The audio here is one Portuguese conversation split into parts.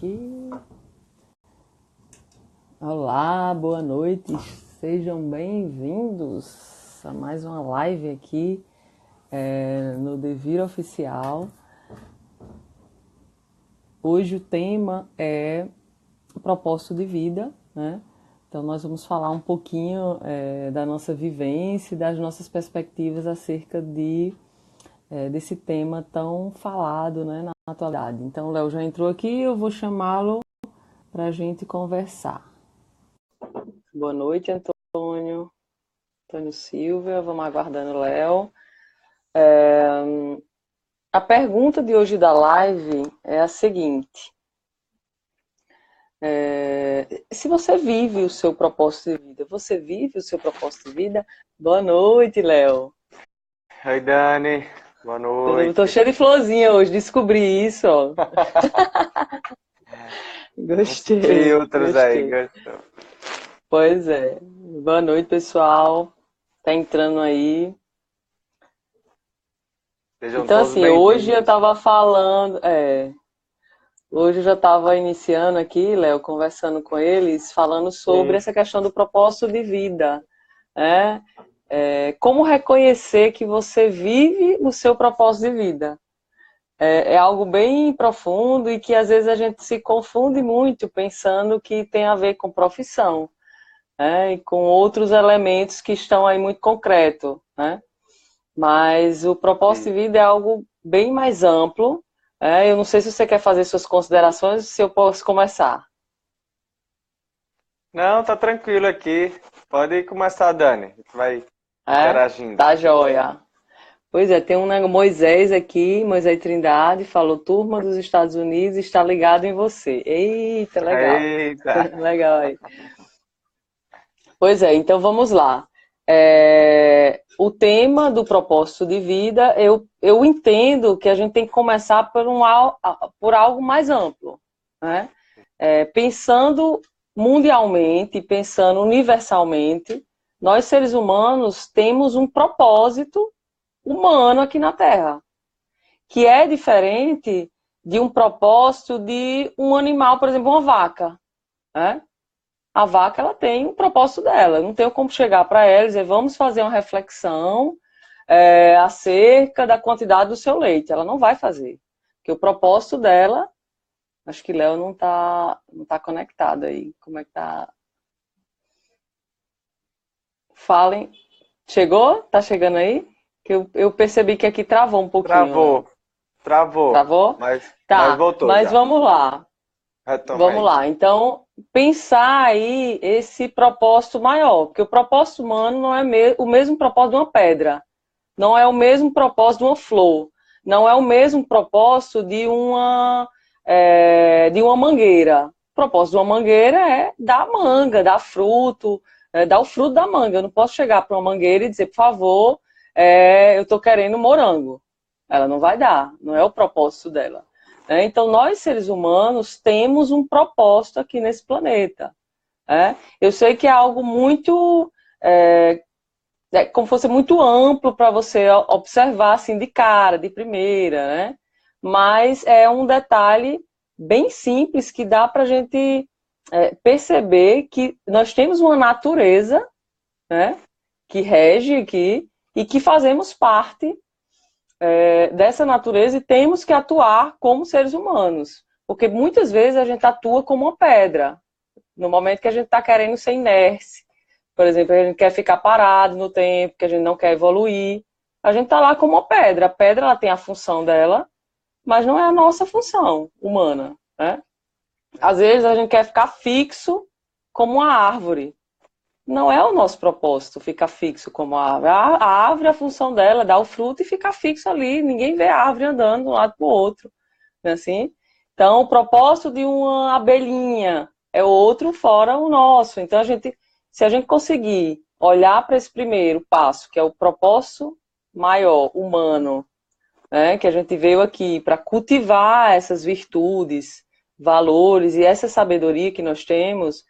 aqui. Olá, boa noite, sejam bem-vindos a mais uma live aqui no Devir Oficial. Hoje o tema é o propósito de vida, né? Então nós vamos falar um pouquinho da nossa vivência e das nossas perspectivas acerca desse tema tão falado, né, na atualidade. Então o Léo já entrou aqui, eu vou chamá-lo para a gente conversar. Boa noite, Antônio Silva, vamos aguardando o Léo. A pergunta de hoje da live é a seguinte: se você vive o seu propósito de vida, você vive o seu propósito de vida? Boa noite, Léo. Oi, Dani. Boa noite. Tô cheia de florzinha hoje, descobri isso, ó. Gostei, Filtros aí, gostei. gostou. Pois é. Boa noite, pessoal. Tá entrando aí. Sejam Então, todos assim, hoje eu bem-vindos. tava falando, hoje eu já estava iniciando aqui, Léo, conversando com eles, falando sobre Sim, essa questão do propósito de vida, né? Como reconhecer que você vive o seu propósito de vida. É algo bem profundo e que às vezes a gente se confunde muito pensando que tem a ver com profissão, né? E com outros elementos que estão aí muito concretos, né? Mas o propósito sim. de vida é algo bem mais amplo. Eu não sei se você quer fazer suas considerações, se eu posso começar. Não, tá tranquilo aqui. Pode começar, Dani. A gente vai É? interagindo. Tá joia. Pois é, tem um Moisés aqui, Moisés Trindade, falou: turma dos Estados Unidos está ligado em você. Eita, legal. Eita. Legal aí. Pois é, então vamos lá. O tema do propósito de vida, eu entendo que a gente tem que começar por algo mais amplo, né? Pensando mundialmente, pensando universalmente, nós seres humanos temos um propósito humano aqui na Terra, que é diferente de um propósito de um animal, por exemplo, uma vaca, né? A vaca, ela tem um propósito dela. Eu não tenho como chegar para ela e dizer, vamos fazer uma reflexão acerca da quantidade do seu leite. Ela não vai fazer. Porque o propósito dela, acho que Léo não tá conectado aí. Como é que tá? Falem. Chegou? Tá chegando aí? Que eu percebi que aqui travou um pouquinho, Léo. Travou. Travou. Travou? Mas Tá, voltou mas já. vamos lá. Retoma Vamos aí. lá. Então, pensar aí esse propósito maior, porque o propósito humano não é o mesmo propósito de uma pedra, não é o mesmo propósito de uma flor, não é o mesmo propósito de uma mangueira. O propósito de uma mangueira é dar manga, dar fruto, dar o fruto da manga. Eu não posso chegar para uma mangueira e dizer, por favor, eu estou querendo morango. Ela não vai dar, não é o propósito dela. Então, nós, seres humanos, temos um propósito aqui nesse planeta. Eu sei que é algo muito, como fosse muito amplo para você observar assim de cara, de primeira, né? Mas é um detalhe bem simples que dá para a gente perceber que nós temos uma natureza, né, que rege aqui e que fazemos parte dessa natureza e temos que atuar como seres humanos. Porque muitas vezes a gente atua como uma pedra. No momento que a gente está querendo ser inércia, por exemplo, a gente quer ficar parado no tempo, que a gente não quer evoluir, a gente está lá como uma pedra. A pedra, ela tem a função dela, mas não é a nossa função humana, né? Às vezes a gente quer ficar fixo como uma árvore. Não é o nosso propósito ficar fixo como a árvore. A árvore, a função dela é dar o fruto e ficar fixo ali. Ninguém vê a árvore andando de um lado para o outro. Não é assim? Então, o propósito de uma abelhinha é outro fora o nosso. Então, se a gente conseguir olhar para esse primeiro passo, que é o propósito maior, humano, né, que a gente veio aqui para cultivar essas virtudes, valores e essa sabedoria que nós temos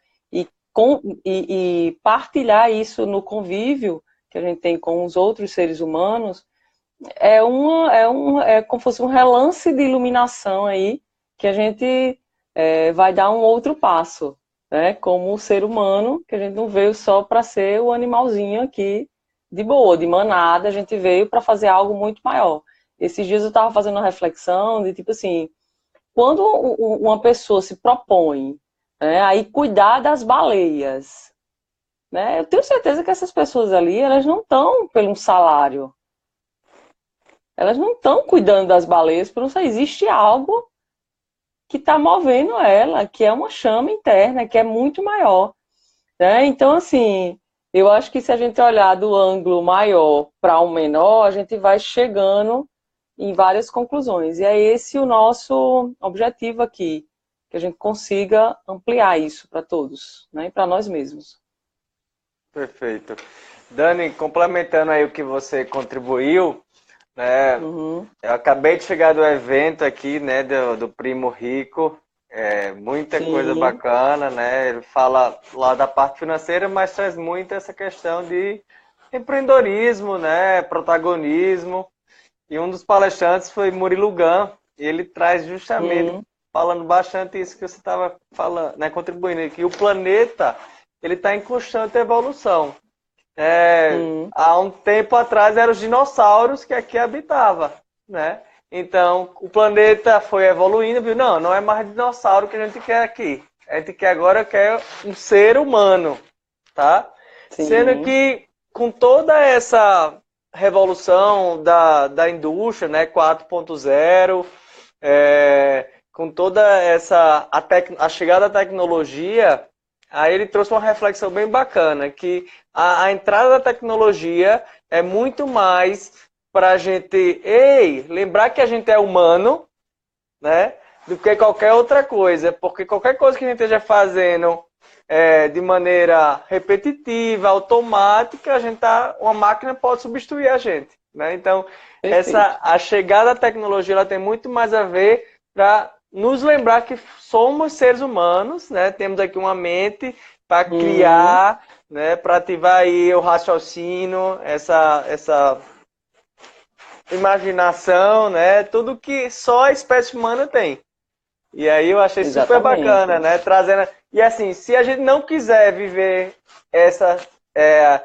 e partilhar isso no convívio que a gente tem com os outros seres humanos, é como se fosse um relance de iluminação aí que a gente vai dar um outro passo, né? Como o ser humano, que a gente não veio só para ser o animalzinho aqui de boa, de manada, a gente veio para fazer algo muito maior. Esses dias eu estava fazendo uma reflexão de tipo assim, quando uma pessoa se propõe, né, aí cuidar das baleias, né? Eu tenho certeza que essas pessoas ali, elas não estão pelo um salário. Elas não estão cuidando das baleias, porque não existe algo que está movendo ela, que é uma chama interna, que é muito maior, né? Então, assim, eu acho que se a gente olhar do ângulo maior para o menor, a gente vai chegando em várias conclusões. E é esse o nosso objetivo aqui, que a gente consiga ampliar isso para todos, né? E para nós mesmos. Perfeito. Dani, complementando aí o que você contribuiu, né? Uhum. Eu acabei de chegar do evento aqui, né, do Primo Rico, muita coisa Sim, bacana, né? Ele fala lá da parte financeira, mas traz muito essa questão de empreendedorismo, né, protagonismo. E um dos palestrantes foi Murilo Gun, e ele traz justamente uhum. falando bastante isso que você estava falando, né, contribuindo, que o planeta ele está em constante evolução. Uhum. Há um tempo atrás eram os dinossauros que aqui habitavam, né? Então o planeta foi evoluindo, viu? Não, não é mais dinossauro que a gente quer aqui. A gente quer agora quer um ser humano, tá? Sendo Sim, que com toda essa revolução da indústria, né, 4.0, com toda essa a chegada da tecnologia, aí ele trouxe uma reflexão bem bacana, que a entrada da tecnologia é muito mais para a gente, lembrar que a gente é humano, né, do que qualquer outra coisa, porque qualquer coisa que a gente esteja fazendo de maneira repetitiva, automática, uma máquina pode substituir a gente, né? Então, perfeito. a chegada da tecnologia ela tem muito mais a ver para nos lembrar que somos seres humanos, né? Temos aqui uma mente para Uhum. criar, né? Para ativar aí o raciocínio, essa imaginação, né? Tudo que só a espécie humana tem. E aí eu achei super bacana, Exatamente. né? Trazendo. E assim, se a gente não quiser viver essa. É,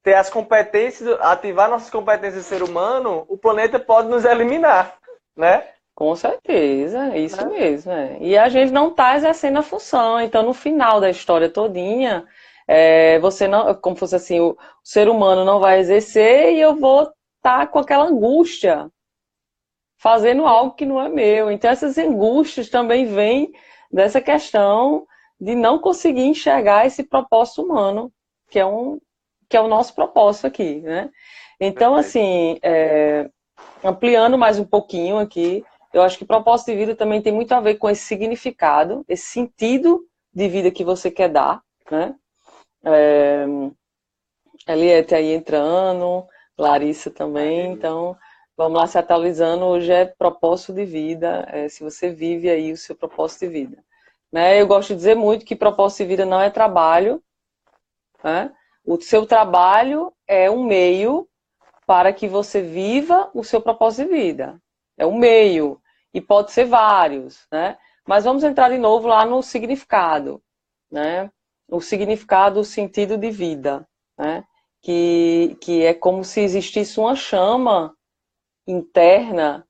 ter as competências, ativar nossas competências de ser humano, o planeta pode nos eliminar, né? Com certeza, é isso Né? mesmo. É. E a gente não está exercendo a função. Então, no final da história todinha, você não, como fosse assim, o ser humano não vai exercer e eu vou estar com aquela angústia, fazendo algo que não é meu. Então, essas angústias também vêm dessa questão de não conseguir enxergar esse propósito humano, que é que é o nosso propósito aqui, né? Então, Perfeito. assim, ampliando mais um pouquinho aqui, eu acho que propósito de vida também tem muito a ver com esse significado, esse sentido de vida que você quer dar, né? Eliette aí entrando, Larissa também, Aí, então vamos lá se atualizando. Hoje é propósito de vida, se você vive aí o seu propósito de vida. Né? Eu gosto de dizer muito que propósito de vida não é trabalho, né? O seu trabalho é um meio para que você viva o seu propósito de vida. É um meio, e pode ser vários, né? Mas vamos entrar de novo lá no significado, né? O significado, o sentido de vida, né? Que é como se existisse uma chama interna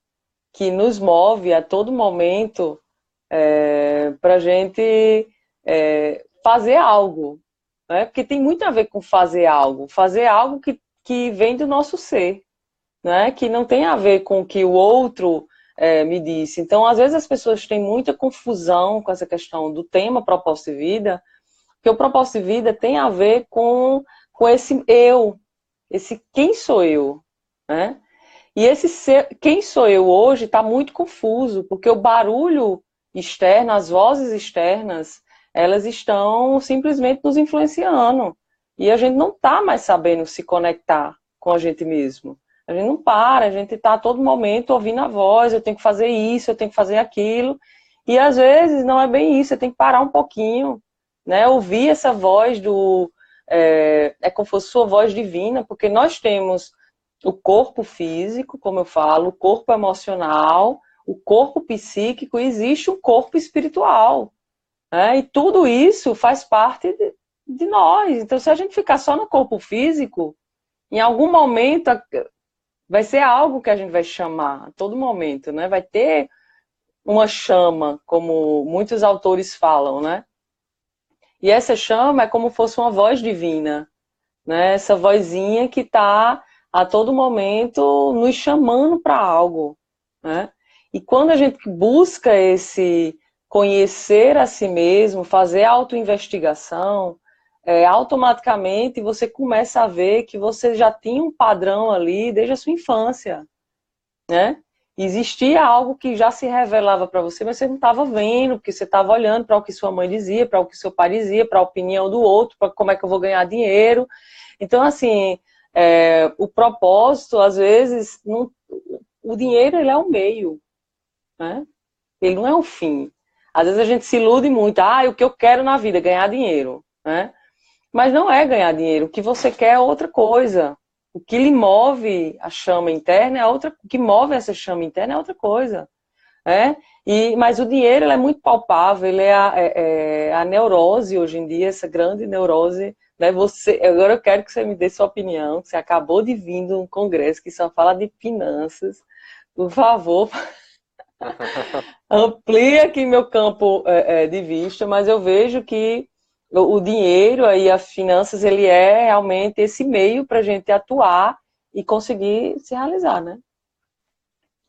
que nos move a todo momento para a gente fazer algo, né? Porque tem muito a ver com fazer algo que vem do nosso ser, né? Que não tem a ver com o que o outro me disse. Então, às vezes as pessoas têm muita confusão com essa questão do tema propósito de vida, porque o propósito de vida tem a ver com esse eu, esse quem sou eu, né? E esse ser, quem sou eu hoje está muito confuso, porque o barulho externo, as vozes externas, elas estão simplesmente nos influenciando. E a gente não está mais sabendo se conectar com a gente mesmo. A gente não para, a gente está a todo momento ouvindo a voz, eu tenho que fazer isso, eu tenho que fazer aquilo. E às vezes não é bem isso, você tem que parar um pouquinho, né? Ouvir essa voz como se fosse sua voz divina, porque nós temos o corpo físico, como eu falo, o corpo emocional, o corpo psíquico e existe um corpo espiritual, né? E tudo isso faz parte de nós. Então, se a gente ficar só no corpo físico, em algum momento vai ser algo que a gente vai chamar, a todo momento, né? Vai ter uma chama, como muitos autores falam, né? E essa chama é como se fosse uma voz divina, né? Essa vozinha que está a todo momento nos chamando para algo, né? E quando a gente busca esse conhecer a si mesmo, fazer autoinvestigação, automaticamente você começa a ver que você já tinha um padrão ali desde a sua infância, né? Existia algo que já se revelava para você, mas você não estava vendo, porque você estava olhando para o que sua mãe dizia, para o que seu pai dizia, para a opinião do outro, para como é que eu vou ganhar dinheiro. Então, assim, o propósito, às vezes, não, o dinheiro ele é um meio, né? Ele não é um fim. Às vezes a gente se ilude muito, o que eu quero na vida é ganhar dinheiro, né? Mas não é ganhar dinheiro, o que você quer é outra coisa. O que lhe move a chama interna é outra, o que move essa chama interna é outra coisa, né? Mas o dinheiro ele é muito palpável, ele a neurose hoje em dia, essa grande neurose, né? Agora eu quero que você me dê sua opinião, que você acabou de vir de um congresso que só fala de finanças, por favor, amplie aqui meu campo de vista, mas eu vejo que o dinheiro e as finanças, ele é realmente esse meio para a gente atuar e conseguir se realizar, né?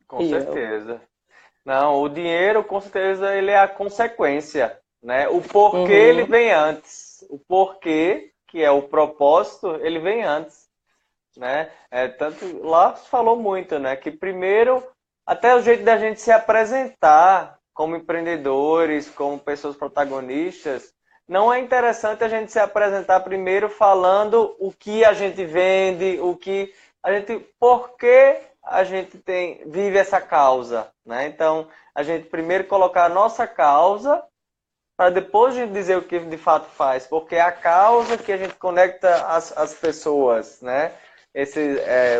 Com certeza. Não, o dinheiro, com certeza, ele é a consequência, né? O porquê, ele Uhum. vem antes. O porquê, que é o propósito, ele vem antes, né? Tanto lá se falou muito, né? Que primeiro, até o jeito da gente se apresentar como empreendedores, como pessoas protagonistas, não é interessante a gente se apresentar primeiro falando o que a gente vende, o que a gente, por que a gente vive essa causa, né? Então, a gente primeiro colocar a nossa causa para depois a gente dizer o que de fato faz, porque é a causa que a gente conecta as pessoas, né?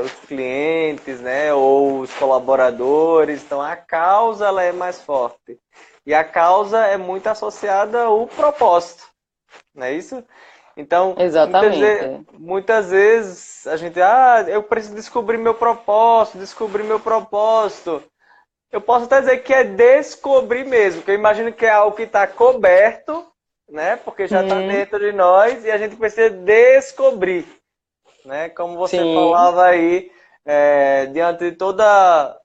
Os clientes, né? Ou os colaboradores. Então, a causa ela é mais forte. E a causa é muito associada ao propósito, não é isso? Então, Exatamente. muitas vezes a gente, eu preciso descobrir meu propósito, descobrir meu propósito. Eu posso até dizer que é descobrir mesmo, que eu imagino que é algo que está coberto, né? Porque já está dentro de nós e a gente precisa descobrir, né? Como você Sim, falava aí, diante de toda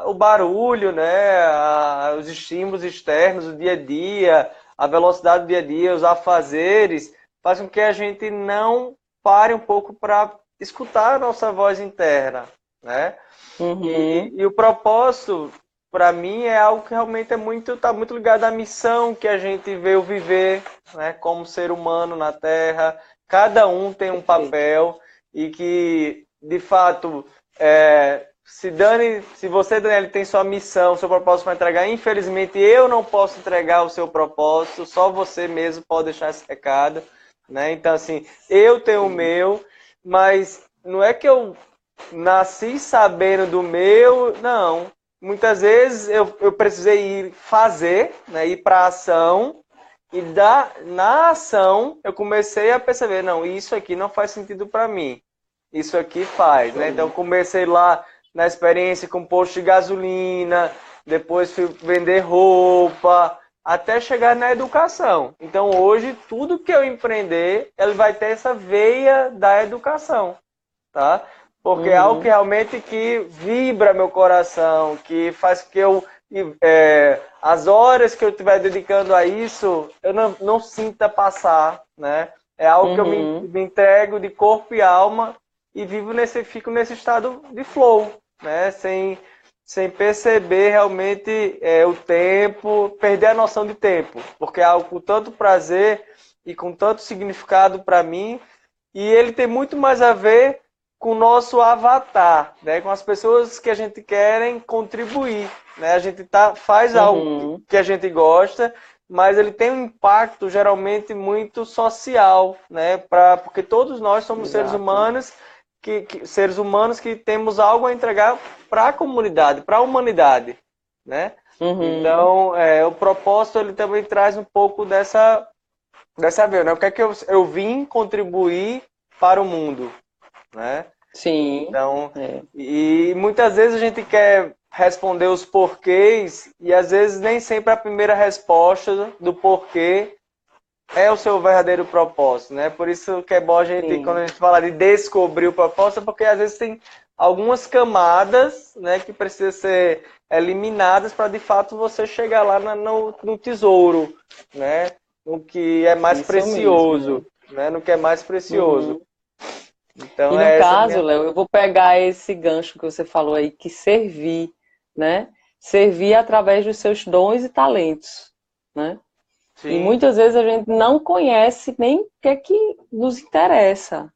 o barulho, né? Os estímulos externos, o dia a dia, a velocidade do dia a dia, os afazeres, faz com que a gente não pare um pouco para escutar a nossa voz interna, né? uhum. E o propósito, para mim, é algo que realmente tá muito ligado à missão que a gente veio viver, né, como ser humano na Terra. Cada um tem um Perfeito. papel e que, de fato, se você, Daniel, tem sua missão, seu propósito para entregar, infelizmente eu não posso entregar o seu propósito, só você mesmo pode deixar esse recado, né? Então, assim, eu tenho o Sim. meu, mas não é que eu nasci sabendo do meu, não. Muitas vezes eu precisei ir fazer, né, ir para a ação, e na ação eu comecei a perceber, não, isso aqui não faz sentido para mim. Isso aqui faz, né? Então eu Show. comecei lá na experiência com posto de gasolina, depois fui vender roupa, até chegar na educação. Então hoje tudo que eu empreender, ele vai ter essa veia da educação, tá? Porque é algo que Uhum. realmente que vibra meu coração, que faz que eu as horas que eu estiver dedicando a isso, eu não sinta passar, né? É algo que eu Uhum. me entrego de corpo e alma e fico nesse estado de flow, né? Sem perceber realmente o tempo, perder a noção de tempo, porque é algo com tanto prazer e com tanto significado para mim, e ele tem muito mais a ver com o nosso avatar, né? Com as pessoas que a gente querem contribuir, né? A gente faz algo Uhum. que a gente gosta, mas ele tem um impacto geralmente muito social, né? Porque todos nós somos Exato. seres humanos que temos algo a entregar para a comunidade, para a humanidade. né? Uhum. Então, o propósito ele também traz um pouco dessa ver, né? O que é que eu vim contribuir para o mundo, né? Sim. Então, É. e muitas vezes a gente quer responder os porquês e às vezes nem sempre a primeira resposta do porquê é o seu verdadeiro propósito, né? Por isso que é bom a gente, quando Sim. a gente fala de descobrir o propósito, porque às vezes tem algumas camadas, né, que precisam ser eliminadas para de fato você chegar lá no tesouro, né? No que é mais Isso mesmo, precioso, né? né? No que é mais precioso. Uhum. Então E no é essa caso, minha. Léo, eu vou pegar esse gancho que você falou aí, que servir, né? Servir através dos seus dons e talentos, né? E Sim, muitas vezes a gente não conhece nem o que é que nos interessa,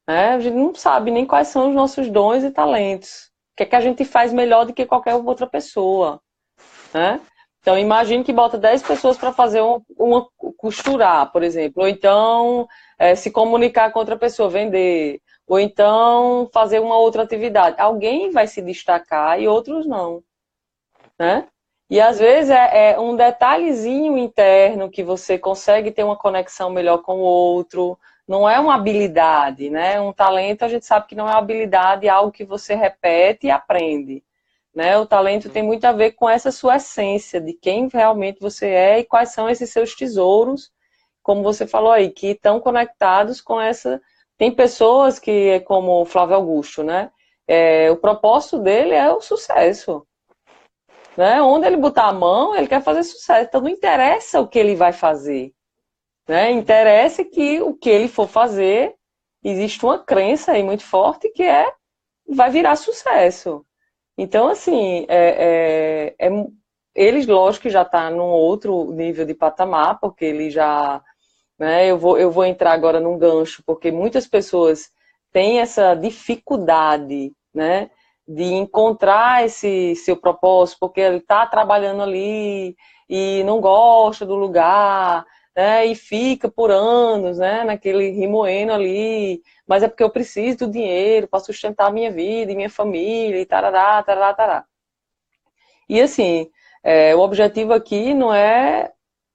né? A gente não sabe nem quais são os nossos dons e talentos. O que é que a gente faz melhor do que qualquer outra pessoa, né? Então, imagine que bota 10 pessoas para fazer uma costurar, por exemplo, ou então se comunicar com outra pessoa, vender, ou então fazer uma outra atividade. Alguém vai se destacar e outros não, né? E às vezes é um detalhezinho interno que você consegue ter uma conexão melhor com o outro. Não é uma habilidade, né? Um talento a gente sabe que não é uma habilidade, é algo que você repete e aprende, né? O talento tem muito a ver com essa sua essência, de quem realmente você é e quais são esses seus tesouros, como você falou aí, que estão conectados com essa. Tem pessoas que, como o Flávio Augusto, né? O propósito dele é o sucesso, né? Onde ele botar a mão, ele quer fazer sucesso. Então não interessa o que ele vai fazer, né? Interessa que o que ele for fazer, existe uma crença aí muito forte que vai virar sucesso. Então, assim, eles, lógico, que já está num outro nível de patamar, porque ele já, né, eu vou entrar agora num gancho, porque muitas pessoas têm essa dificuldade, né, de encontrar esse seu propósito, porque ele está trabalhando ali e não gosta do lugar, né, e fica por anos, né, naquele rimoendo ali, mas é porque eu preciso do dinheiro para sustentar a minha vida e minha família e tarará, tarará, tarará. E assim, o objetivo aqui não é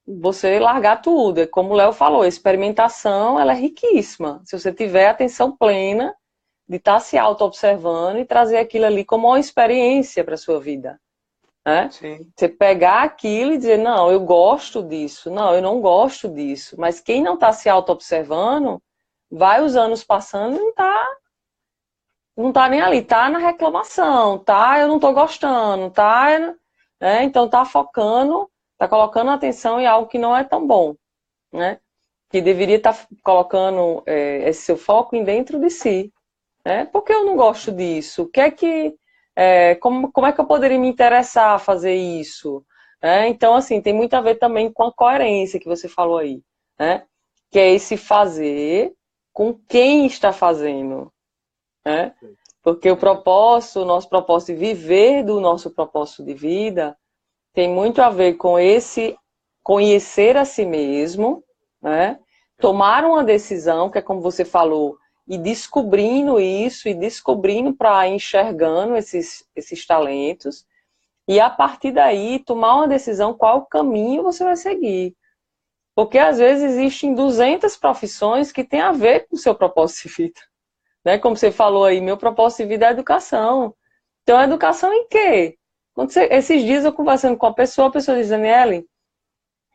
você largar tudo. É como o Léo falou, a experimentação ela é riquíssima. Se você tiver atenção plena de estar se auto-observando e trazer aquilo ali como uma experiência para a sua vida, né? sim. Você pegar aquilo e dizer, não, eu gosto disso, não, eu não gosto disso. Mas quem não está se auto-observando, vai os anos passando e não tá nem ali, tá na reclamação, tá, eu não tô gostando, tá, né? Então tá focando, tá colocando atenção em algo que não é tão bom, né? Que deveria estar colocando esse seu foco em dentro de si, né? Por que eu não gosto disso? O que é que, como é que eu poderia me interessar a fazer isso? Então, assim, tem muito a ver também com a coerência que você falou aí, né? Que é esse fazer com quem está fazendo, né? Porque o nosso propósito de viver do nosso propósito de vida tem muito a ver com esse conhecer a si mesmo, né? Tomar uma decisão, que é como você falou, e descobrindo isso, e descobrindo para enxergando esses talentos, e a partir daí tomar uma decisão qual caminho você vai seguir. Porque às vezes existem 200 profissões que têm a ver com o seu propósito de vida, né? Como você falou aí, meu propósito de vida é educação. Então, educação em quê? Esses dias eu conversando com a pessoa diz, Daniele,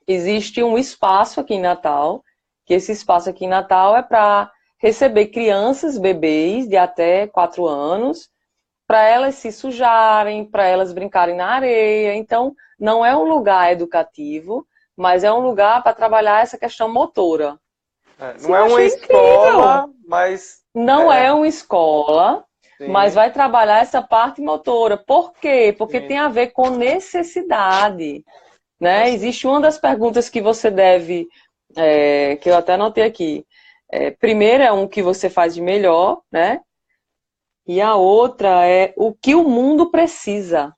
existe um espaço aqui em Natal, que esse espaço aqui em Natal é para receber crianças, bebês de até 4 anos, para elas se sujarem, para elas brincarem na areia. Então, não é um lugar educativo, mas é um lugar para trabalhar essa questão motora. Sim, Não é eu uma achei incrível. escola, mas Não é uma escola, mas sim, vai trabalhar essa parte motora. Por quê? Porque sim. tem a ver com necessidade, né? Assim, Existe uma das perguntas que você deve, que eu até anotei aqui. Primeiro é um que você faz de melhor, né? E a outra é o que o mundo precisa.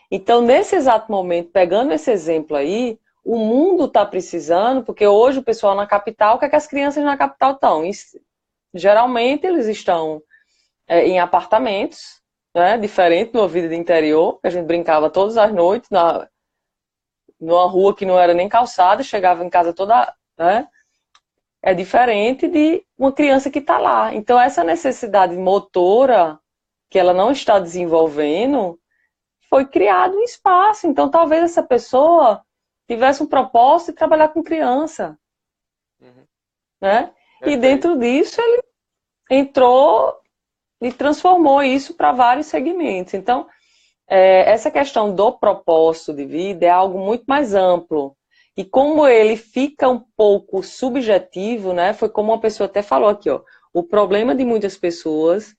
Então, nesse exato momento, pegando esse exemplo aí, o mundo está precisando, porque hoje o pessoal na capital, o que é que as crianças na capital estão? Geralmente eles estão em apartamentos, né? Diferente de uma vida de interior, que a gente brincava todas as noites numa rua que não era nem calçada, chegava em casa toda, né? É diferente de uma criança que está lá. Então, essa necessidade motora que ela não está desenvolvendo, foi criado um espaço. Então, talvez essa pessoa tivesse um propósito de trabalhar com criança, Uhum. né? E Perfeito. dentro disso, ele entrou e transformou isso para vários segmentos. Então, essa questão do propósito de vida é algo muito mais amplo. E como ele fica um pouco subjetivo, né? Foi como uma pessoa até falou aqui, ó. O problema de muitas pessoas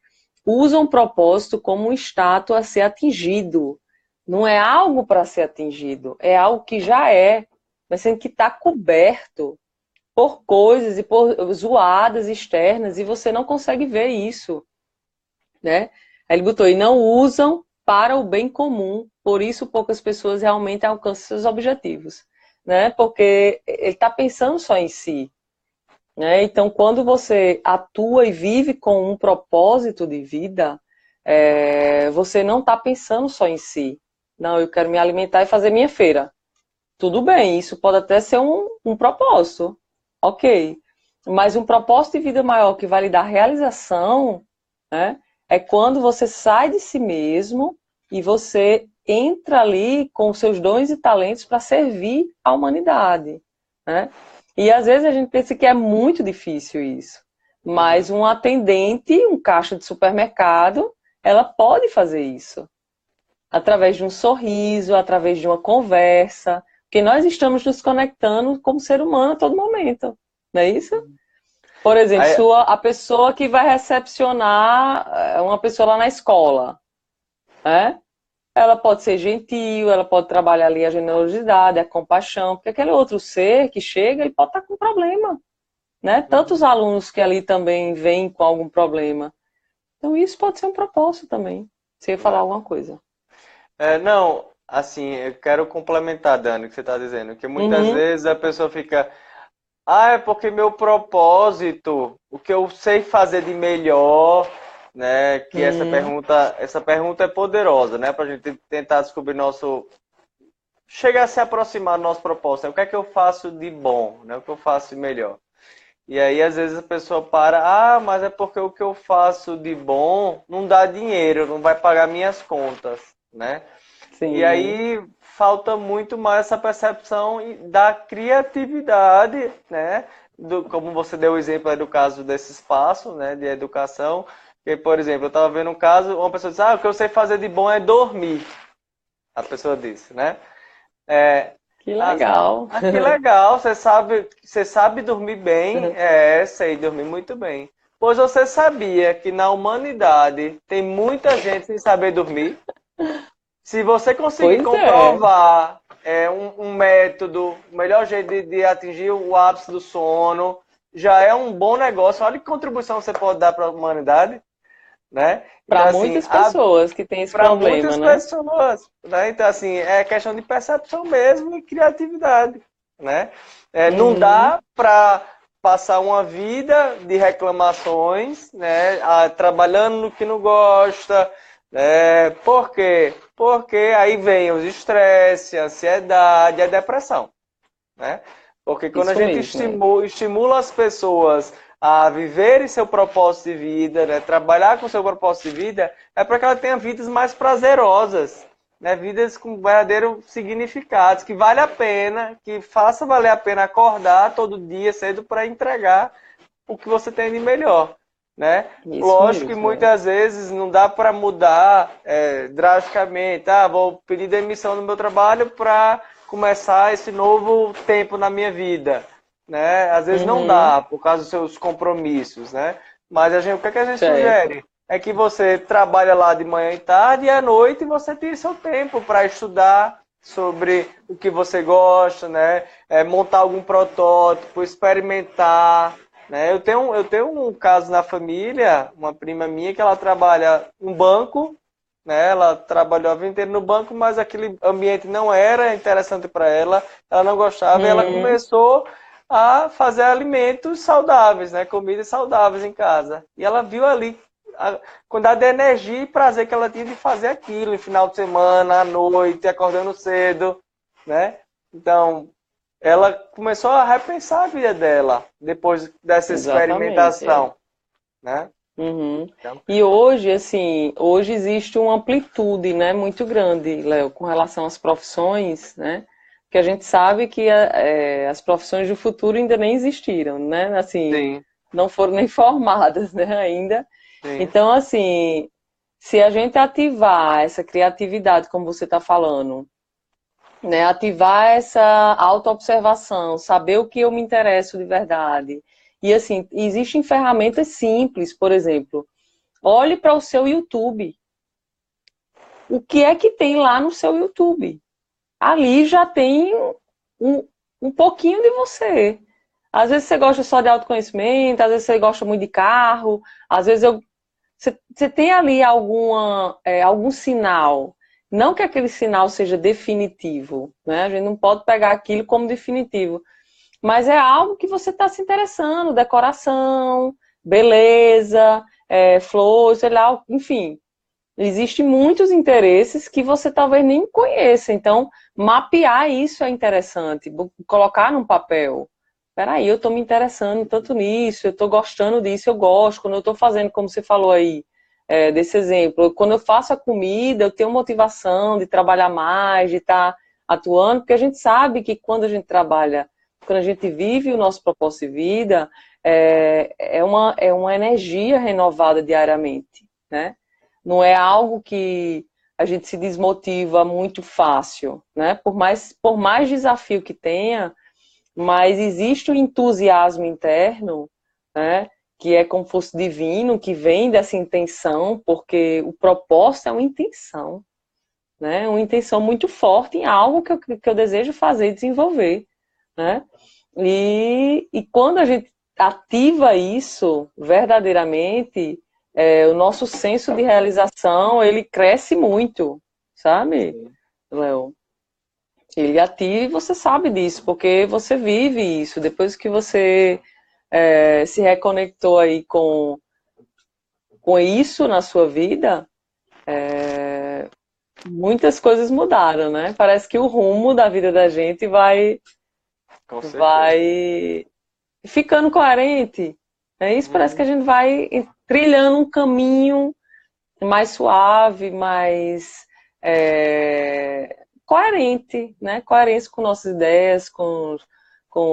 usam o propósito como um status a ser atingido. Não é algo para ser atingido, é algo que já é, mas sendo que está coberto por coisas e por zoadas externas e você não consegue ver isso, né? Aí ele botou, e não usam para o bem comum, por isso poucas pessoas realmente alcançam seus objetivos, né? Porque ele está pensando só em si, né? Então, quando você atua e vive com um propósito de vida, você não está pensando só em si. Não, eu quero me alimentar e fazer minha feira. Tudo bem, isso pode até ser um propósito, ok. Mas um propósito de vida maior que vai lhe dar realização, né, é quando você sai de si mesmo e você entra ali com os seus dons e talentos para servir a humanidade, né? E às vezes a gente pensa que é muito difícil isso, Uhum. mas um atendente, um caixa de supermercado, ela pode fazer isso através de um sorriso, através de uma conversa, porque nós estamos nos conectando como ser humano a todo momento, não é isso? Por exemplo, Aí, a pessoa que vai recepcionar uma pessoa lá na escola, né? Ela pode ser gentil, ela pode trabalhar ali a generosidade, a compaixão, porque aquele outro ser que chega, ele pode estar com problema, né? Tantos uhum. alunos que ali também vêm com algum problema. Então isso pode ser um propósito também. Você ia falar alguma coisa. Não, assim, eu quero complementar, Dani, o que você está dizendo, que muitas Uhum. vezes a pessoa fica, é porque meu propósito, o que eu sei fazer de melhor, né? Que Uhum. essa pergunta é poderosa, né? Para a gente tentar descobrir chegar a se aproximar do nosso propósito. Né? O que é que eu faço de bom, né? O que eu faço de melhor. E aí, às vezes, a pessoa para, mas é porque o que eu faço de bom não dá dinheiro, não vai pagar minhas contas, né? E Sim. aí falta muito mais essa percepção da criatividade, né? Como você deu o exemplo aí do caso desse espaço, né, de educação. Que, por exemplo, eu estava vendo um caso, uma pessoa disse, o que eu sei fazer de bom é dormir. A pessoa disse, né? É, Que ah, legal. que legal, você sabe dormir bem? Sei dormir muito bem. Pois você sabia que na humanidade tem muita gente sem saber dormir? Se você conseguir Pois é. comprovar um método, o melhor jeito de atingir o ápice do sono, já é um bom negócio. Olha que contribuição você pode dar para a humanidade, né? Então, Para assim, muitas pessoas que têm esse para problema, muitas né? pessoas, né? Então, assim, é questão de percepção mesmo e criatividade, né? Não Uhum. dá para passar uma vida de reclamações, né? Trabalhando no que não gosta, né? Por quê? Porque aí vem os estresse, a ansiedade, a depressão, né? Porque quando a Isso gente mesmo, é. estimula as pessoas a viverem seu propósito de vida, né? Trabalhar com seu propósito de vida, é para que ela tenha vidas mais prazerosas, né? Vidas com verdadeiro significado, que vale a pena, que faça valer a pena acordar todo dia cedo para entregar o que você tem de melhor, né? Isso Lógico que mesmo, é. muitas vezes não dá para mudar drasticamente. Vou pedir demissão no meu trabalho para começar esse novo tempo na minha vida, né? Às vezes não Uhum. dá por causa dos seus compromissos, né? Mas o que é que a gente Certo. sugere? É que você trabalha lá de manhã e tarde e à noite você tem seu tempo para estudar sobre o que você gosta, né? Montar algum protótipo, experimentar, né? Eu tenho um caso na família, uma prima minha que ela trabalha no banco, né? Ela trabalhou a vida inteira no banco, mas aquele ambiente não era interessante para ela, ela não gostava e ela Uhum. começou a fazer alimentos saudáveis, né? Comidas saudáveis em casa. E ela viu ali a quantidade de energia e prazer que ela tinha de fazer aquilo, no final de semana, à noite, acordando cedo, né? Então, ela começou a repensar a vida dela, depois dessa Exatamente, é. experimentação, né? Uhum. Então, E hoje, assim, hoje existe uma amplitude, né, muito grande, Léo, com relação às profissões, né? Que a gente sabe que as profissões do futuro ainda nem existiram, né? Assim, sim, não foram nem formadas, né, ainda. sim, Então, assim, se a gente ativar essa criatividade, como você está falando, né, ativar essa autoobservação, saber o que eu me interesso de verdade. E assim, existem ferramentas simples, por exemplo, olhe para o seu YouTube. O que é que tem lá no seu YouTube? Ali já tem um, um pouquinho de você. Às vezes você gosta só de autoconhecimento, às vezes você gosta muito de carro, às vezes você tem ali algum sinal. Não que aquele sinal seja definitivo, né? A gente não pode pegar aquilo como definitivo. Mas é algo que você está se interessando, decoração, beleza, flores, sei lá, enfim. Existem muitos interesses que você talvez nem conheça. Então, mapear isso é interessante, colocar num papel. Peraí, eu estou me interessando tanto nisso, eu estou gostando disso, eu gosto. Quando eu estou fazendo, como você falou aí, desse exemplo, quando eu faço a comida, eu tenho motivação de trabalhar mais, de estar atuando, porque a gente sabe que quando a gente trabalha, quando a gente vive o nosso propósito de vida, é uma energia renovada diariamente, né? Não é algo que a gente se desmotiva muito fácil, né? Por mais desafio que tenha, mas existe o entusiasmo interno, né? Que é como fosse divino, que vem dessa intenção, porque o propósito é uma intenção, né? Uma intenção muito forte em algo que eu desejo fazer e desenvolver, né? E quando a gente ativa isso verdadeiramente, o nosso senso de realização, ele cresce muito, sabe, sim. Léo? Ele ativa e você sabe disso, porque você vive isso. Depois que você se reconectou aí com isso na sua vida, muitas coisas mudaram, né? Parece que o rumo da vida da gente vai, Com certeza. vai ficando coerente. É isso, parece que a Uhum. gente vai trilhando um caminho mais suave, mais coerente, né? Coerência com nossas ideias, com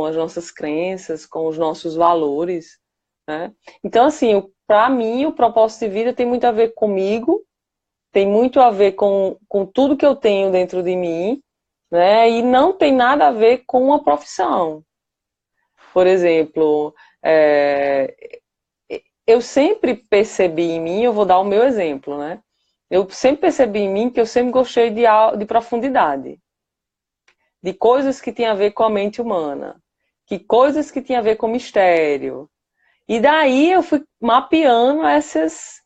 as nossas crenças, com os nossos valores, né? Então, assim, para mim, o propósito de vida tem muito a ver comigo, tem muito a ver com tudo que eu tenho dentro de mim, né? E não tem nada a ver com uma profissão. Por exemplo, eu sempre percebi em mim, eu vou dar o meu exemplo, né? Eu sempre percebi em mim que eu sempre gostei de profundidade, de coisas que tinham a ver com a mente humana, que coisas que tinham a ver com mistério. E daí eu fui mapeando essas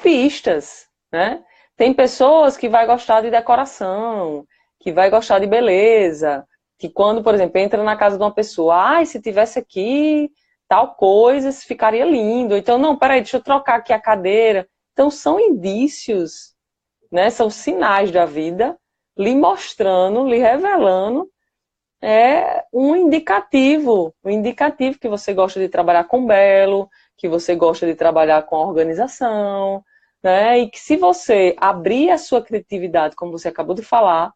pistas, né? Tem pessoas que vai gostar de decoração, que vai gostar de beleza, que quando, por exemplo, entra na casa de uma pessoa, se tivesse aqui tal coisa, ficaria lindo. Então, não, peraí, deixa eu trocar aqui a cadeira. Então, são indícios, né? São sinais da vida lhe mostrando, lhe revelando um indicativo que você gosta de trabalhar com belo, que você gosta de trabalhar com organização, né? E que se você abrir a sua criatividade, como você acabou de falar,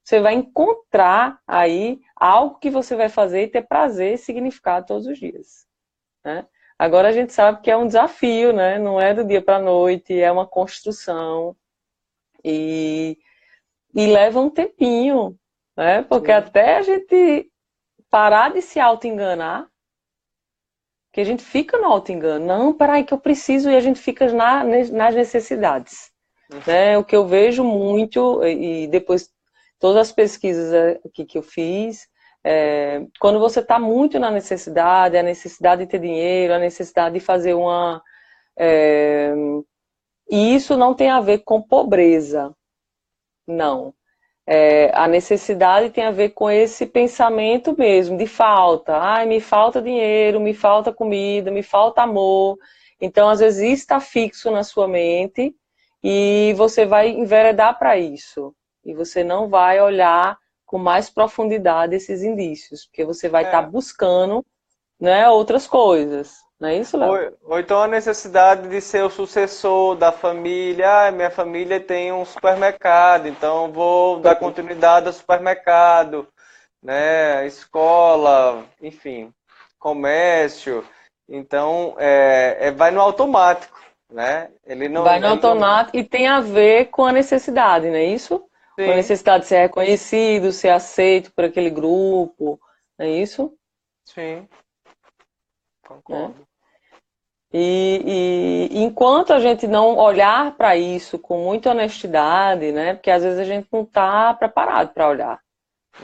você vai encontrar aí algo que você vai fazer e ter prazer e significado todos os dias, né? Agora a gente sabe que é um desafio, né? Não é do dia para a noite, é uma construção e, e leva um tempinho, né? Porque Sim. até a gente parar de se auto-enganar, que a gente fica no auto-engano. Não, peraí, que eu preciso, e a gente fica nas necessidades. Né? O que eu vejo muito, e depois todas as pesquisas aqui que eu fiz, quando você está muito na necessidade, a necessidade de ter dinheiro, a necessidade de fazer uma. E isso não tem a ver com pobreza, não. A necessidade tem a ver com esse pensamento mesmo, de falta. Ai, me falta dinheiro, me falta comida, me falta amor. Então, às vezes, isso está fixo na sua mente e você vai enveredar para isso. E você não vai olhar com mais profundidade esses indícios, porque você vai estar É. buscando, né, outras coisas. Não é isso, Ou, Léo? ou então a necessidade de ser o sucessor da família. Ah, minha família tem um supermercado, então vou dar continuidade ao supermercado, né? Escola, enfim, comércio. Então, vai no automático, né? Vai no Ele não... automático e tem a ver com a necessidade, não é isso? Com a Sim, necessidade de ser reconhecido, ser aceito por aquele grupo, não é isso? sim, Né? concordo. E enquanto a gente não olhar para isso com muita honestidade, né? Porque às vezes a gente não está preparado para olhar,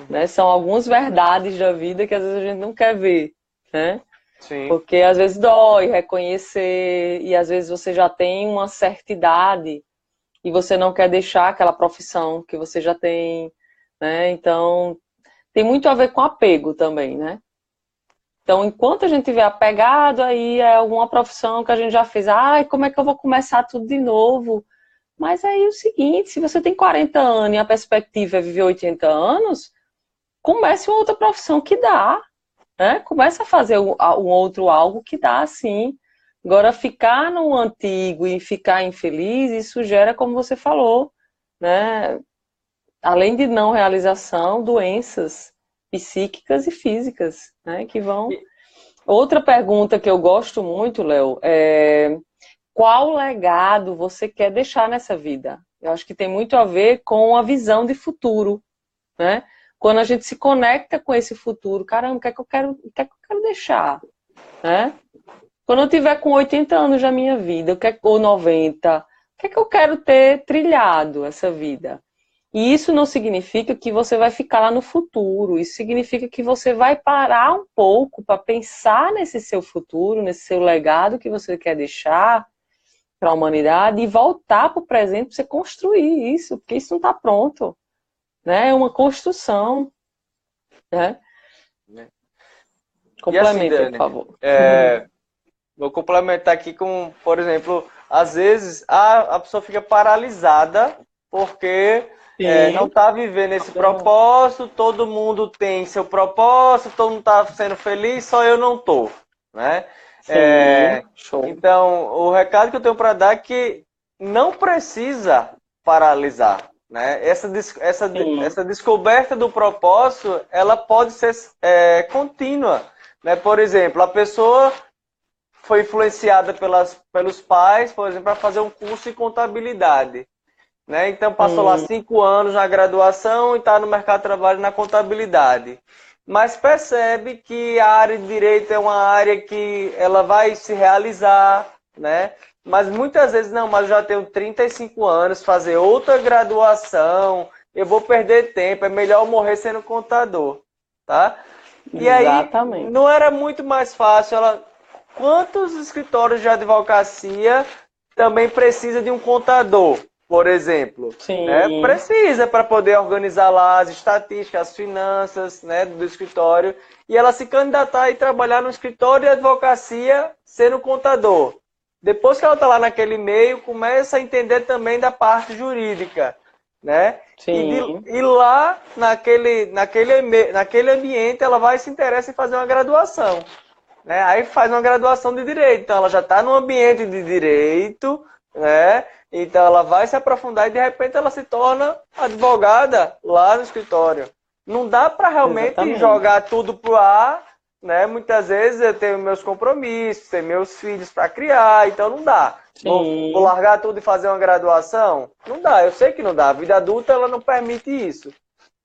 né? Uhum. São algumas verdades da vida que às vezes a gente não quer ver, né? Sim. Porque às vezes dói reconhecer e às vezes você já tem uma certa idade e você não quer deixar aquela profissão que você já tem, né? Então, tem muito a ver com apego também, né? Então, enquanto a gente estiver apegado aí a alguma profissão que a gente já fez, ai, como é que eu vou começar tudo de novo? Mas aí é o seguinte, se você tem 40 anos e a perspectiva é viver 80 anos, comece uma outra profissão que dá, né? Comece a fazer um outro algo que dá, sim. Agora, ficar no antigo e ficar infeliz, isso gera, como você falou, né? Além de não realização, doenças psíquicas e físicas, né? Que vão. E- Outra pergunta que eu gosto muito, Léo, é qual legado você quer deixar nessa vida? Eu acho que tem muito a ver com a visão de futuro, né? Quando a gente se conecta com esse futuro, caramba, o que é que eu quero deixar, né? Quando eu tiver com 80 anos da minha vida, ou 90, o que é que eu quero ter trilhado essa vida? E isso não significa que você vai ficar lá no futuro, isso significa que você vai parar um pouco para pensar nesse seu futuro, nesse seu legado que você quer deixar para a humanidade e voltar para o presente para você construir isso, porque isso não está pronto, né? É uma construção, né? E assim, Complementa aí, por Dani, favor. vou complementar aqui com, por exemplo, às vezes a pessoa fica paralisada porque não Sim, está vivendo esse propósito, todo mundo tem seu propósito, todo mundo está sendo feliz, só eu não estou, né? sim, show. Então, o recado que eu tenho para dar é que não precisa paralisar, né? Sim, Essa descoberta do propósito, ela pode ser contínua, né? Por exemplo, a pessoa foi influenciada pelos pais, por exemplo, para fazer um curso de contabilidade. Né? Então passou lá hum, 5 anos na graduação e está no mercado de trabalho na contabilidade. Mas percebe que a área de direito é uma área que ela vai se realizar, né? Mas muitas vezes não, mas eu já tenho 35 anos, fazer outra graduação, eu vou perder tempo, é melhor eu morrer sendo contador, tá? E aí exatamente. não era muito mais fácil ela. Quantos escritórios de advocacia também precisa de um contador, por exemplo? Né? Sim, Precisa para poder organizar lá as estatísticas, as finanças, né, do escritório. E ela se candidatar e trabalhar no escritório de advocacia sendo contador. Depois que ela está lá naquele meio, começa a entender também da parte jurídica, né? sim, E lá, naquele ambiente, ela vai se interessar em fazer uma graduação, né? Aí faz uma graduação de direito, então ela já está no ambiente de direito, né? Então ela vai se aprofundar e de repente ela se torna advogada lá no escritório. Não dá para realmente exatamente. jogar tudo pro ar, né? Muitas vezes eu tenho meus compromissos, tenho meus filhos para criar, então não dá. Vou Sim, largar tudo e fazer uma graduação? Não dá, eu sei que não dá. A vida adulta ela não permite isso.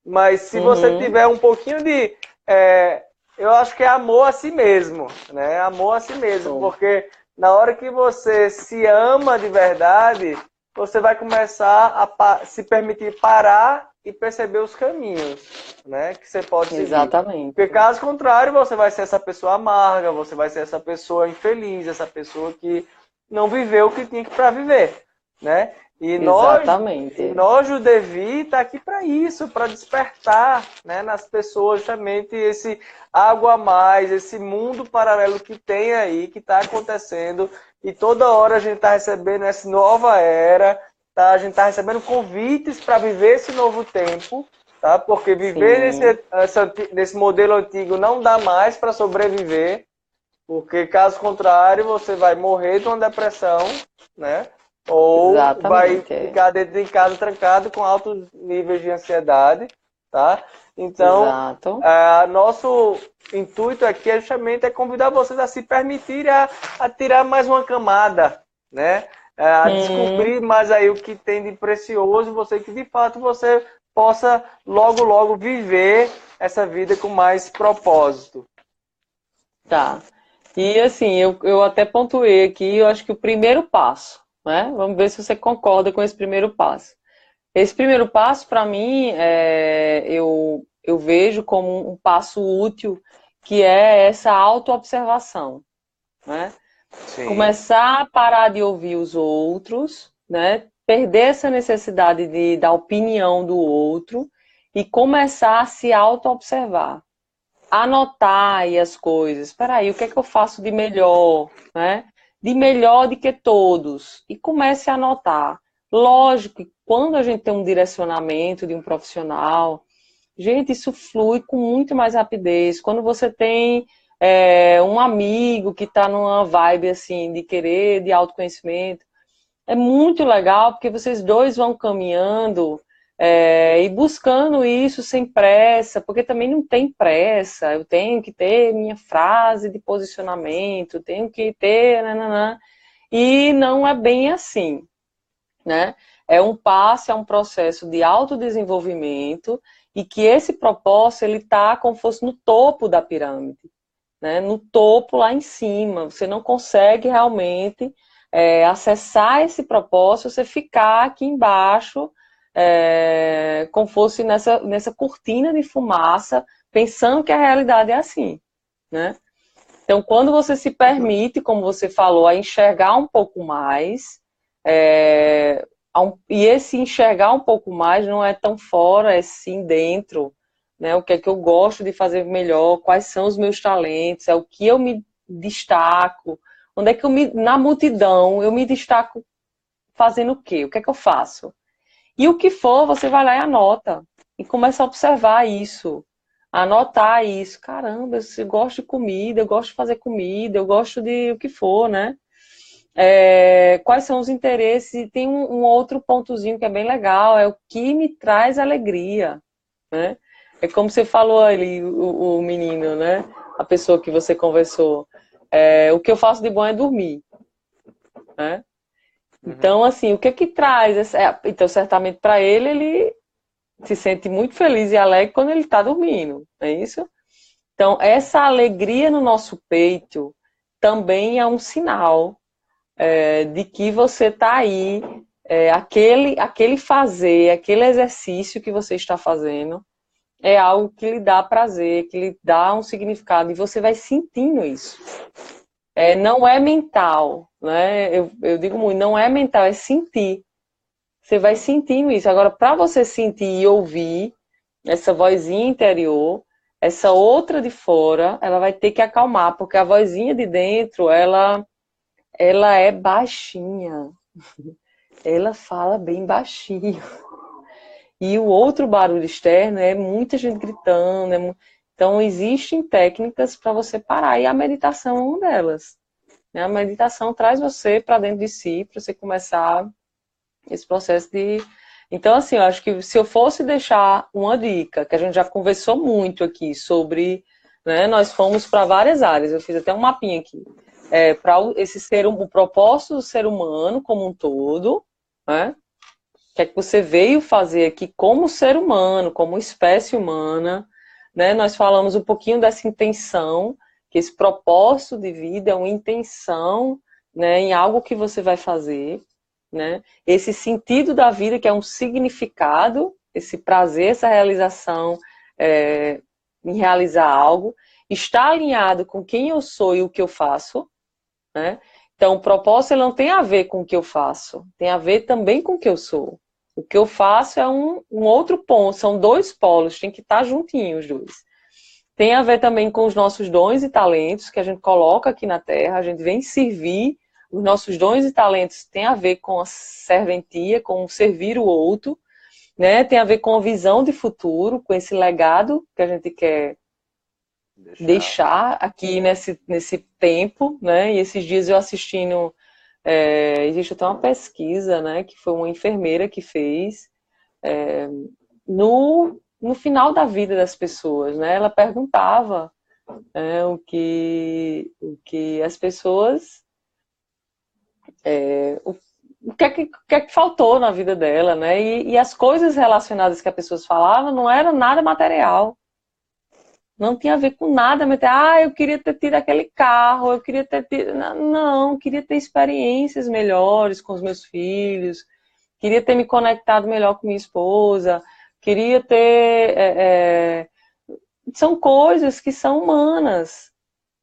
Mas se você uhum, tiver um pouquinho de. é, eu acho que é amor a si mesmo, né? Amor a si mesmo, show. porque na hora que você se ama de verdade, você vai começar a se permitir parar e perceber os caminhos, né? Que você pode seguir. Porque Exatamente. caso contrário, você vai ser essa pessoa amarga, você vai ser essa pessoa infeliz, essa pessoa que não viveu o que tinha para viver, né? E Exatamente. nós, o Devi, está aqui para isso, para despertar, né, nas pessoas justamente esse algo a mais, esse mundo paralelo que tem aí, que está acontecendo e toda hora a gente está recebendo essa nova era, tá? A gente está recebendo convites para viver esse novo tempo, tá? Porque viver nesse modelo antigo não dá mais para sobreviver, porque caso contrário você vai morrer de uma depressão, né? Ou vai Exatamente, é. ficar dentro de casa trancado com altos níveis de ansiedade, tá? Então, Exato. nosso intuito aqui é justamente convidar vocês a se permitirem a tirar mais uma camada, né? A descobrir mais aí o que tem de precioso, você que de fato você possa logo, logo viver essa vida com mais propósito. Tá. E assim, eu até pontuei aqui, eu acho que o primeiro passo, né? Vamos ver se você concorda com esse primeiro passo. Esse primeiro passo, para mim, eu vejo como um passo útil, que é essa autoobservação, né? Sim. Começar a parar de ouvir os outros, né? Perder essa necessidade da opinião do outro e começar a se auto-observar. Anotar aí as coisas. Espera aí, o que é que eu faço de melhor, né? De melhor do que todos. E comece a anotar. Lógico que quando a gente tem um direcionamento de um profissional, gente, isso flui com muito mais rapidez. Quando você tem um amigo que está numa vibe assim de querer, de autoconhecimento, é muito legal porque vocês dois vão caminhando e buscando isso sem pressa, porque também não tem pressa. Eu tenho que ter minha frase de posicionamento, tenho que ter, nananã, e não é bem assim, né? É um passo, é um processo de autodesenvolvimento e que esse propósito ele está como se fosse no topo da pirâmide, né? No topo lá em cima. Você não consegue realmente acessar esse propósito, você ficar aqui embaixo, como fosse nessa cortina de fumaça, pensando que a realidade é assim, né? Então, quando você se permite, como você falou, a enxergar um pouco mais, e esse enxergar um pouco mais não é tão fora, é sim dentro, né? O que é que eu gosto de fazer melhor, quais são os meus talentos, é o que eu me destaco, onde é que na multidão eu me destaco fazendo o quê? O que é que eu faço? E o que for, você vai lá e anota. E começa a observar isso. Anotar isso. Caramba, eu gosto de comida, eu gosto de fazer comida, eu gosto de o que for, né? Quais são os interesses? E tem um outro pontozinho que é bem legal, é o que me traz alegria, né? É como você falou ali, o menino, né? A pessoa que você conversou. O que eu faço de bom é dormir, né? Uhum. Então, assim, o que é que traz? Então, certamente para ele, ele se sente muito feliz e alegre quando ele está dormindo, não é isso? Então, essa alegria no nosso peito também é um sinal de que você está aí, aquele fazer, aquele exercício que você está fazendo, é algo que lhe dá prazer, que lhe dá um significado, e você vai sentindo isso. Não é mental, né? Eu digo muito, não é mental, é sentir. Você vai sentindo isso. Agora, para você sentir e ouvir essa vozinha interior, essa outra de fora, ela vai ter que acalmar, porque a vozinha de dentro, ela é baixinha. Ela fala bem baixinho. E o outro barulho externo é muita gente gritando. Então, existem técnicas para você parar, e a meditação é uma delas, né? A meditação traz você para dentro de si, para você começar esse processo de... Então, assim, eu acho que se eu fosse deixar uma dica, que a gente já conversou muito aqui sobre, né, nós fomos para várias áreas, eu fiz até um mapinha aqui, para o propósito do ser humano como um todo, né? O que é que você veio fazer aqui como ser humano, como espécie humana, né? Nós falamos um pouquinho dessa intenção, que esse propósito de vida é uma intenção, né, em algo que você vai fazer, né? Esse sentido da vida, que é um significado, esse prazer, essa realização em realizar algo, está alinhado com quem eu sou e o que eu faço, né? Então, o propósito ele não tem a ver com o que eu faço, tem a ver também com o que eu sou. O que eu faço é um outro ponto, são dois polos, tem que estar juntinhos os dois. Tem a ver também com os nossos dons e talentos que a gente coloca aqui na Terra, a gente vem servir os nossos dons e talentos têm a ver com a serventia, com servir o outro, né? Tem a ver com a visão de futuro, com esse legado que a gente quer deixar aqui nesse tempo, né? E esses dias eu assistindo, existe até uma pesquisa, né? Que foi uma enfermeira que fez no final da vida das pessoas, né? Ela perguntava o que as pessoas o que é que faltou na vida dela, né? E as coisas relacionadas que as pessoas falavam não era nada material. Não tinha a ver com nada. Eu queria ter tido aquele carro, eu queria ter tido... Não, queria ter experiências melhores com os meus filhos, queria ter me conectado melhor com minha esposa, queria ter... São coisas que são humanas,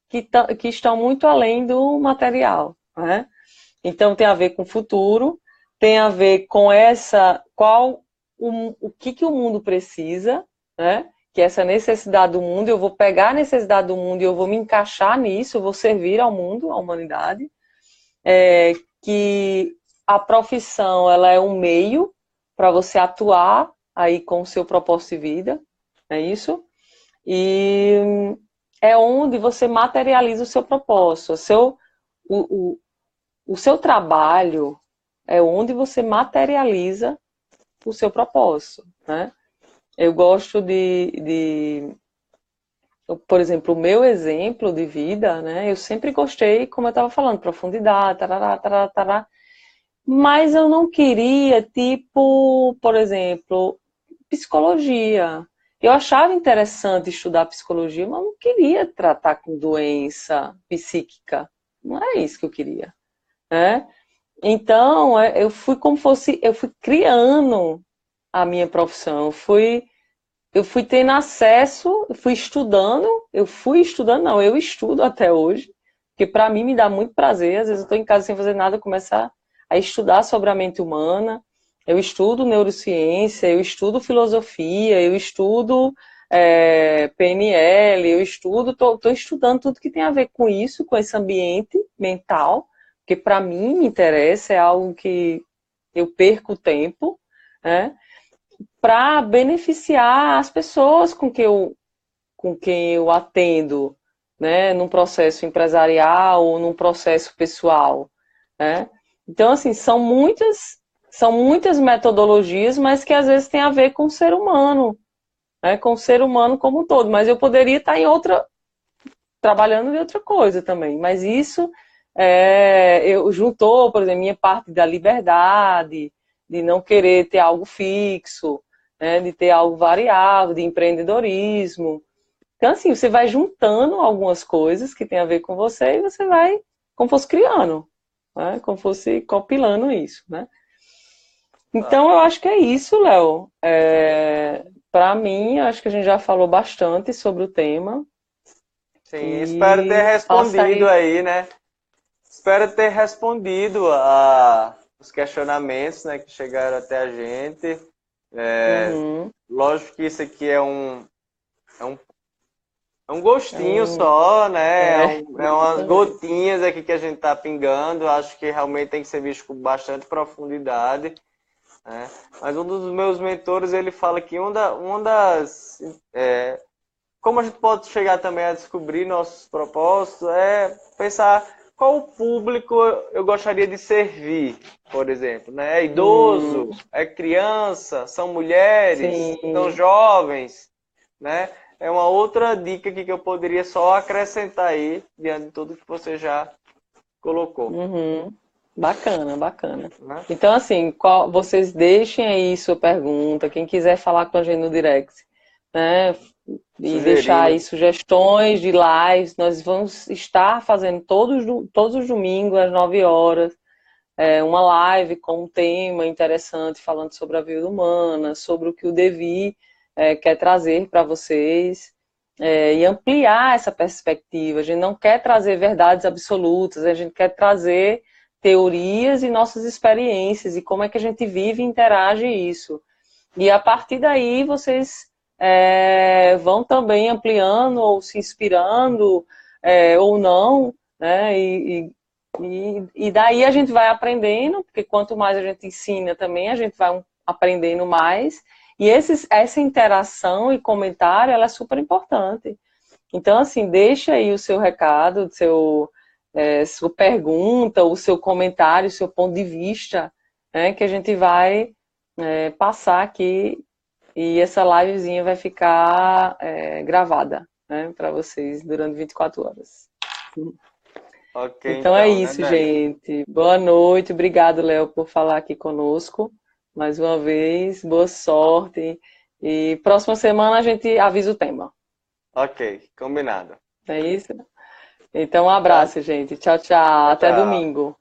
que estão muito além do material, né? Então tem a ver com o futuro, tem a ver com o que o mundo precisa, né? Que é essa necessidade do mundo, eu vou pegar a necessidade do mundo e eu vou me encaixar nisso, eu vou servir ao mundo, à humanidade. Que a profissão, ela é um meio para você atuar aí com o seu propósito de vida, é isso? E é onde você materializa o seu propósito, o seu trabalho é onde você materializa o seu propósito, né? Eu gosto por exemplo, o meu exemplo de vida, né? Eu sempre gostei, como eu estava falando, profundidade, tarará, tarará, tarará, mas eu não queria, tipo, por exemplo, psicologia. Eu achava interessante estudar psicologia, mas eu não queria tratar com doença psíquica. Não é isso que eu queria, né? Então, eu fui eu fui criando a minha profissão, eu fui tendo acesso, eu fui estudando, não, eu estudo até hoje, porque para mim me dá muito prazer, às vezes eu estou em casa sem fazer nada, começar a estudar sobre a mente humana, eu estudo neurociência, eu estudo filosofia, eu estudo PNL, estou estudando tudo que tem a ver com isso, com esse ambiente mental, porque para mim me interessa, é algo que eu perco tempo, né? Para beneficiar as pessoas com quem eu atendo, né? Num processo empresarial ou num processo pessoal, né? Então, assim, são muitas metodologias, mas que às vezes tem a ver com o ser humano, né? Com o ser humano como um todo. Mas eu poderia estar trabalhando em outra coisa também. Mas isso eu juntou, por exemplo, minha parte da liberdade, de não querer ter algo fixo, né? De ter algo variável, de empreendedorismo. Então, assim, você vai juntando algumas coisas que tem a ver com você e você vai, como fosse criando, né? Como fosse compilando isso, né? Então, eu acho que é isso, Léo. Para mim, eu acho que a gente já falou bastante sobre o tema. Sim, espero ter respondido aí, né? Espero ter respondido os questionamentos, né, que chegaram até a gente. Lógico que isso aqui é um gostinho só, né? É umas gotinhas aqui que a gente tá pingando. Acho que realmente tem que ser visto com bastante profundidade. Né? Mas um dos meus mentores, ele fala que como a gente pode chegar também a descobrir nossos propósitos, é pensar qual o público eu gostaria de servir, por exemplo. Né? É idoso, é criança, são mulheres, são jovens, né? É uma outra dica aqui que eu poderia só acrescentar aí, diante de tudo que você já colocou. Bacana, bacana. Né? Então, assim, vocês deixem aí sua pergunta, quem quiser falar com a gente no direct, né? E deixar aí sugestões de lives, nós vamos estar fazendo todos os domingos, às 9 horas, uma live com um tema interessante, falando sobre a vida humana, sobre o que o Devi quer trazer para vocês, e ampliar essa perspectiva. A gente não quer trazer verdades absolutas, a gente quer trazer teorias e nossas experiências, e como é que a gente vive e interage isso. E a partir daí vocês vão também ampliando ou se inspirando ou não, né? E E daí a gente vai aprendendo, porque quanto mais a gente ensina também, a gente vai aprendendo mais. E essa interação e comentário, ela é super importante. Então, assim, deixa aí o seu recado, sua pergunta, o seu comentário, o seu ponto de vista, né, que a gente vai passar aqui e essa livezinha vai ficar gravada, né, para vocês durante 24 horas. Ok, Então é então, né, isso, Dani? gente. Boa noite. Obrigado, Léo, por falar aqui conosco mais uma vez. Boa sorte. E próxima semana a gente avisa o tema. Ok, combinado. É isso? Então, um Tchau, abraço, gente. Tchau, tchau. tchau, Até tchau. domingo.